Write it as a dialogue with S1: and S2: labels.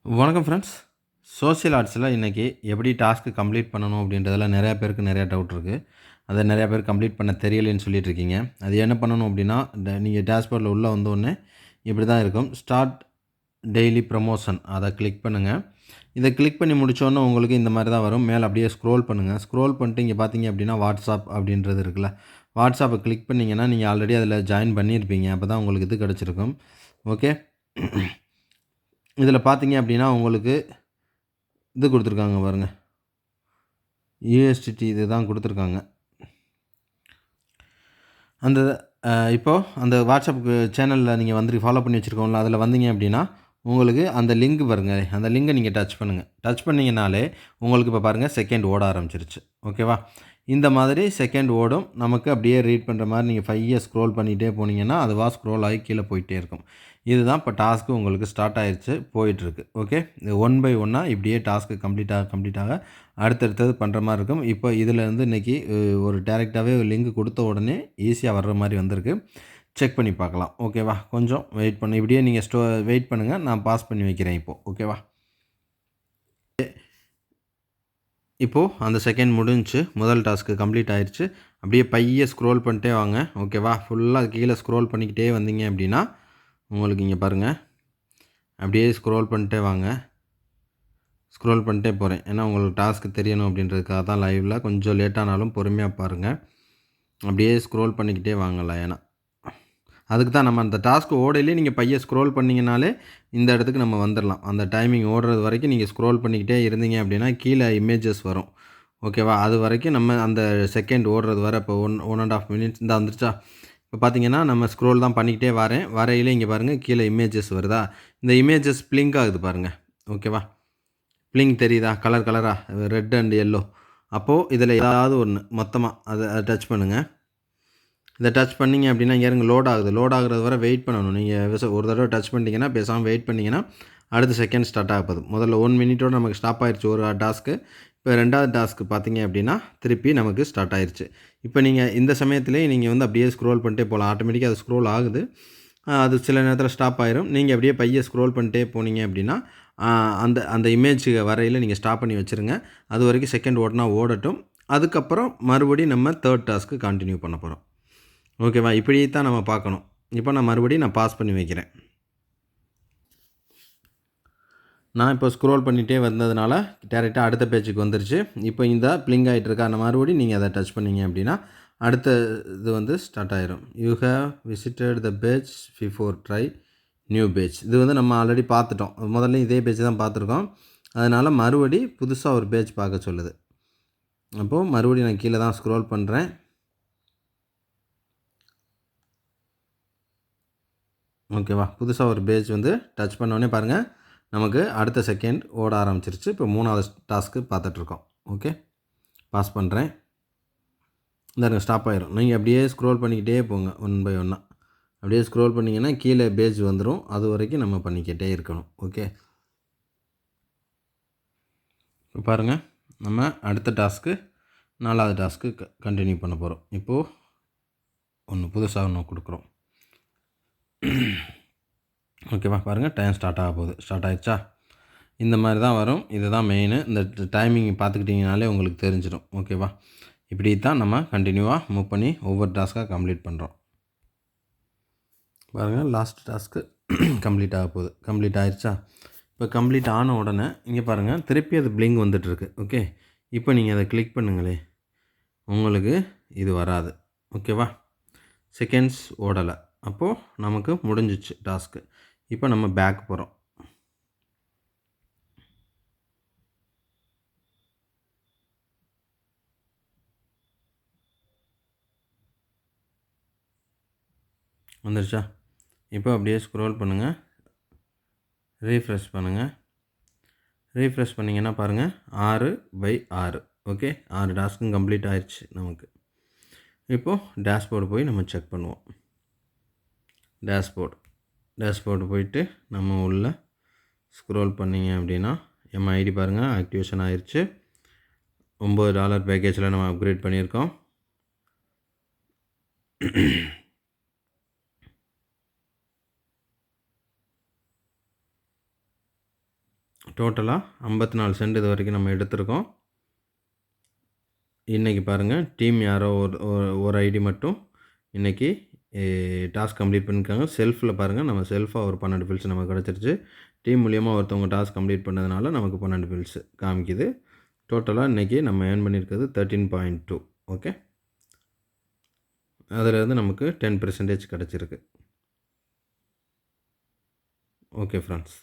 S1: வணக்கம் friends. Social ஆர்ட்ஸில் இன்றைக்கி எப்படி டாஸ்க்கு கம்ப்ளீட் பண்ணணும் அப்படின்றதுல நிறையா பேருக்கு நிறையா டவுட் இருக்குது. அதை நிறையா பேர் கம்ப்ளீட் பண்ண தெரியலைன்னு சொல்லிட்டு இருக்கீங்க. அது என்ன பண்ணணும் அப்படின்னா, நீங்கள் டேஷ்போர்டில் உள்ளே வந்தோடனே இப்படி தான் இருக்கும். ஸ்டார்ட் டெய்லி ப்ரமோஷன் அதை கிளிக் பண்ணுங்கள். இதை கிளிக் பண்ணி முடித்தோடனே உங்களுக்கு இந்த மாதிரி தான் வரும். மேலே அப்படியே ஸ்க்ரோல் பண்ணுங்கள். ஸ்க்ரோல் பண்ணிட்டு இங்கே பார்த்தீங்க அப்படின்னா வாட்ஸ்அப் அப்படின்றது இருக்குல்ல, வாட்ஸ்அப்பை கிளிக் பண்ணிங்கன்னா நீங்கள் ஆல்ரெடி அதில் ஜாயின் பண்ணியிருப்பீங்க. அப்போ தான் உங்களுக்கு இது கிடச்சிருக்கும். ஓகே. இதில் பார்த்தீங்க அப்படின்னா உங்களுக்கு இது கொடுத்துருக்காங்க பாருங்கள், யூஎஸ்டிடி இது தான் கொடுத்துருக்காங்க. அந்த இப்போது அந்த வாட்ஸ்அப்புக்கு சேனலில் நீங்கள் வந்து ஃபாலோ பண்ணி வச்சுருக்கோம்ல, அதில் வந்தீங்க அப்படின்னா உங்களுக்கு அந்த லிங்க் பாருங்கள், அந்த லிங்கை நீங்கள் டச் பண்ணுங்கள். டச் பண்ணிங்கனாலே உங்களுக்கு இப்போ பாருங்கள் செகண்ட் ஓட ஆரம்பிச்சிருச்சு. ஓகேவா? இந்த மாதிரி செகண்ட் ஓடும். நமக்கு அப்படியே ரீட் பண்ணுற மாதிரி நீங்கள் 5 இயர்ஸ் ஸ்க்ரோல் பண்ணிகிட்டே போனீங்கன்னா அதுவாக ஸ்க்ரோல் ஆகி கீழே போயிட்டே இருக்கும். இதுதான் இப்போ டாஸ்க்கு உங்களுக்கு ஸ்டார்ட் ஆயிடுச்சு, போயிட்டுருக்கு. ஓகே, இது ஒன் பை ஒன்னாக இப்படியே டாஸ்க்கு கம்ப்ளீட்டாக அடுத்தடுத்தது பண்ணுற மாதிரி இருக்கும். இப்போ இதில் வந்து இன்றைக்கி ஒரு டேரெக்டாகவே லிங்க் கொடுத்த உடனே ஈஸியாக வர்ற மாதிரி வந்திருக்கு. செக் பண்ணி பார்க்கலாம். ஓகேவா? கொஞ்சம் வெயிட் பண்ணு, இப்படியே நீங்கள் வெயிட் பண்ணுங்கள். நான் பாஸ் பண்ணி வைக்கிறேன் இப்போது. ஓகேவா? இப்போது அந்த செகண்ட் முடிஞ்சுச்சு. முதல் டாஸ்க்கு கம்ப்ளீட் ஆயிடுச்சு. அப்படியே பைய ஸ்க்ரோல் பண்ணிட்டே வாங்க. ஓகேவா? ஃபுல்லாக கீழே ஸ்க்ரோல் பண்ணிக்கிட்டே வந்தீங்க அப்படின்னா உங்களுக்கு இங்கே பாருங்கள், அப்படியே ஸ்க்ரோல் பண்ணிட்டே வாங்க. ஸ்க்ரோல் பண்ணிட்டே போகிறேன், ஏன்னா உங்களுக்கு டாஸ்க்கு தெரியணும் அப்படின்றதுக்காக தான். லைவில் கொஞ்சம் லேட்டானாலும் பொறுமையாக பாருங்கள். அப்படியே ஸ்க்ரோல் பண்ணிக்கிட்டே வாங்கலாம். ஏன்னா அதுக்கு தான் நம்ம அந்த டாஸ்க்கு ஓடையிலே நீங்கள் பைய ஸ்க்ரோல் பண்ணிங்கனாலே இந்த இடத்துக்கு நம்ம வந்துடலாம். அந்த டைமிங் ஓடுறது வரைக்கும் நீங்கள் ஸ்க்ரோல் பண்ணிக்கிட்டே இருந்தீங்க அப்படின்னா கீழே இமேஜஸ் வரும். ஓகேவா? அது வரைக்கும் நம்ம அந்த செகண்ட் ஓடுறது வர இப்போ 1.5 மினிட்ஸ் இந்த வந்துருச்சா? இப்போ பார்த்தீங்கன்னா நம்ம ஸ்க்ரோல் தான் பண்ணிக்கிட்டே வரேன். வரையில இங்கே பாருங்கள் கீழே இமேஜஸ் வருதா? இந்த இமேஜஸ் பிளிங்க் ஆகுது பாருங்கள். ஓகேவா? பிளிங்க் தெரியுதா? கலர் கலராக ரெட் அண்ட் எல்லோ. அப்போது இதில் ஏதாவது ஒன்று மொத்தமாக அதை டச் பண்ணுங்கள். இதை டச் பண்ணிங்க அப்படின்னா இங்கே இருங்க லோட் ஆகுது. லோட் ஆகுறது வரை வெயிட் பண்ணணும். நீங்கள் ஒரு தடவை டச் பண்ணிட்டீங்கன்னா பேசாமல் வெயிட் பண்ணிங்கன்னா அடுத்த செகண்ட் ஸ்டார்ட் ஆக போகுது. முதல்ல 1 மினிட்டோடு நமக்கு ஸ்டாப் ஆயிடுச்சு ஒரு டாஸ்க்கு. இப்போ ரெண்டாவது டாஸ்க்கு பார்த்தீங்க அப்படின்னா திருப்பி நமக்கு ஸ்டார்ட் ஆயிடுச்சு. இப்போ நீங்கள் இந்த சமயத்துலேயே நீங்கள் வந்து அப்படியே ஸ்க்ரோல் பண்ணிட்டே போகலாம். ஆட்டோமேட்டிக்காக அது ஸ்க்ரோல் ஆகுது. அது சில நேரத்தில் ஸ்டாப் ஆயிரும். நீங்கள் அப்படியே பைய ஸ்க்ரோல் பண்ணிட்டே போனீங்க அப்படின்னா அந்த அந்த இமேஜ் வரையில் நீங்கள் ஸ்டாப் பண்ணி வச்சுருங்க. அது வரைக்கும் செகண்ட் ஓடினா ஓடட்டும். அதுக்கப்புறம் மறுபடியும் நம்ம தேர்ட் டாஸ்க்கு கண்டினியூ பண்ண போகிறோம். ஓகேவா? இப்படி தான் நம்ம பார்க்கணும். இப்போ நான் மறுபடியும் பாஸ் பண்ணி வைக்கிறேன். நான் இப்போ ஸ்க்ரோல் பண்ணிகிட்டே வந்ததுனால டேரெக்டாக அடுத்த பேஜுக்கு வந்துருச்சு. இப்போ இந்த பிளிங்க் ஆகிட்டு இருக்கா, அந்த மறுபடியும் நீங்கள் அதை டச் பண்ணிங்க அப்படின்னா அடுத்த இது வந்து ஸ்டார்ட் ஆயிரும். You have visited the page before try new page. இது வந்து நம்ம ஆல்ரெடி பார்த்துட்டோம். முதல்ல இதே பேஜ் தான் பார்த்துருக்கோம். அதனால் மறுபடி புதுசாக ஒரு பேஜ் பார்க்க சொல்லுது. அப்போது மறுபடியும் நான் கீழே தான் ஸ்க்ரோல் பண்ணுறேன். ஓகேவா? புதுசாக ஒரு பேஜ் வந்து டச் பண்ணோடனே பாருங்கள் நமக்கு அடுத்த செகண்ட் ஓட ஆரம்பிச்சிருச்சு. இப்போ 3வது டாஸ்க்கு பார்த்துட்ருக்கோம். ஓகே, பாஸ் பண்ணுறேன். இந்த ஸ்டாப் ஆயிரும். நீங்கள் அப்படியே ஸ்க்ரோல் பண்ணிக்கிட்டே போங்க ஒன் பை ஒன்னாக. அப்படியே ஸ்க்ரோல் பண்ணிங்கன்னா கீழே பேஜ் வந்துடும். அது வரைக்கும் நம்ம பண்ணிக்கிட்டே இருக்கணும். ஓகே, இப்போ பாருங்கள் நம்ம அடுத்த டாஸ்க்கு 4வது டாஸ்க்கு கண்டினியூ பண்ண போகிறோம். இப்போது புதுசாக ஒன்று கொடுக்குறோம். ஓகேவா? பாருங்கள் டைம் ஸ்டார்ட் ஆக போகுது. ஸ்டார்ட் ஆகிடுச்சா? இந்த மாதிரி தான் வரும். இதுதான் மெயினு. இந்த டைமிங் பார்த்துக்கிட்டிங்கனாலே உங்களுக்கு தெரிஞ்சிடும். ஓகேவா? இப்படி தான் நம்ம கண்டினியூவாக மூவ் பண்ணி ஒவ்வொரு டாஸ்க்காக கம்ப்ளீட் பண்ணுறோம். பாருங்கள் லாஸ்ட் டாஸ்க்கு கம்ப்ளீட் ஆக போகுது. கம்ப்ளீட் ஆகிடுச்சா? இப்போ கம்ப்ளீட் ஆன உடனே இங்கே பாருங்கள் திருப்பி அது பிளிங்க் வந்துட்டுருக்கு. ஓகே, இப்போ நீங்கள் அதை கிளிக் பண்ணுங்களே, உங்களுக்கு இது வராது. ஓகேவா? செகண்ட்ஸ் ஓடலை. அப்போது நமக்கு முடிஞ்சிச்சு டாஸ்க்கு. இப்போ நம்ம பேக் போகிறோம். வந்துருச்சா? இப்போ அப்படியே ஸ்க்ரோல் பண்ணுங்கள், ரீஃப்ரெஷ் பண்ணுங்கள். ரீஃப்ரெஷ் பண்ணிங்கன்னா பாருங்கள் 6/6. ஓகே, 6 டாஸ்க்கும் கம்ப்ளீட் ஆயிடுச்சு நமக்கு. இப்போது டேஷ்போர்டு போய் நம்ம செக் பண்ணுவோம். டேஷ்போர்டு போயிட்டு நம்ம உள்ளே ஸ்க்ரோல் பண்ணிங்க அப்படின்னா எம்ஐடி பாருங்கள் ஆக்டிவேஷன் ஆயிடுச்சு. $9 பேக்கேஜில் நம்ம அப்கிரேட் பண்ணியிருக்கோம். டோட்டலாக 54 சென்ட் இது வரைக்கும் நம்ம எடுத்திருக்கோம். இன்றைக்கி பாருங்கள், டீம் யாரோ ஒரு ஐடி மட்டும் இன்றைக்கி டாஸ்க் கம்ப்ளீட் பண்ணியிருக்காங்க. செல்ஃபில் பாருங்கள், நம்ம செல்ஃபாக ஒரு 12 பில்ஸ் நமக்கு கிடச்சிருச்சு. டீம் மூலியமாக ஒருத்தவங்க டாஸ்க் கம்ப்ளீட் பண்ணதுனால நமக்கு 12 பில்ஸ் காமிக்குது. டோட்டலாக இன்றைக்கி நம்ம ஏர்ன் பண்ணியிருக்கிறது 13.2. ஓகே, அதிலேருந்து நமக்கு 10% கிடச்சிருக்கு. Okay friends.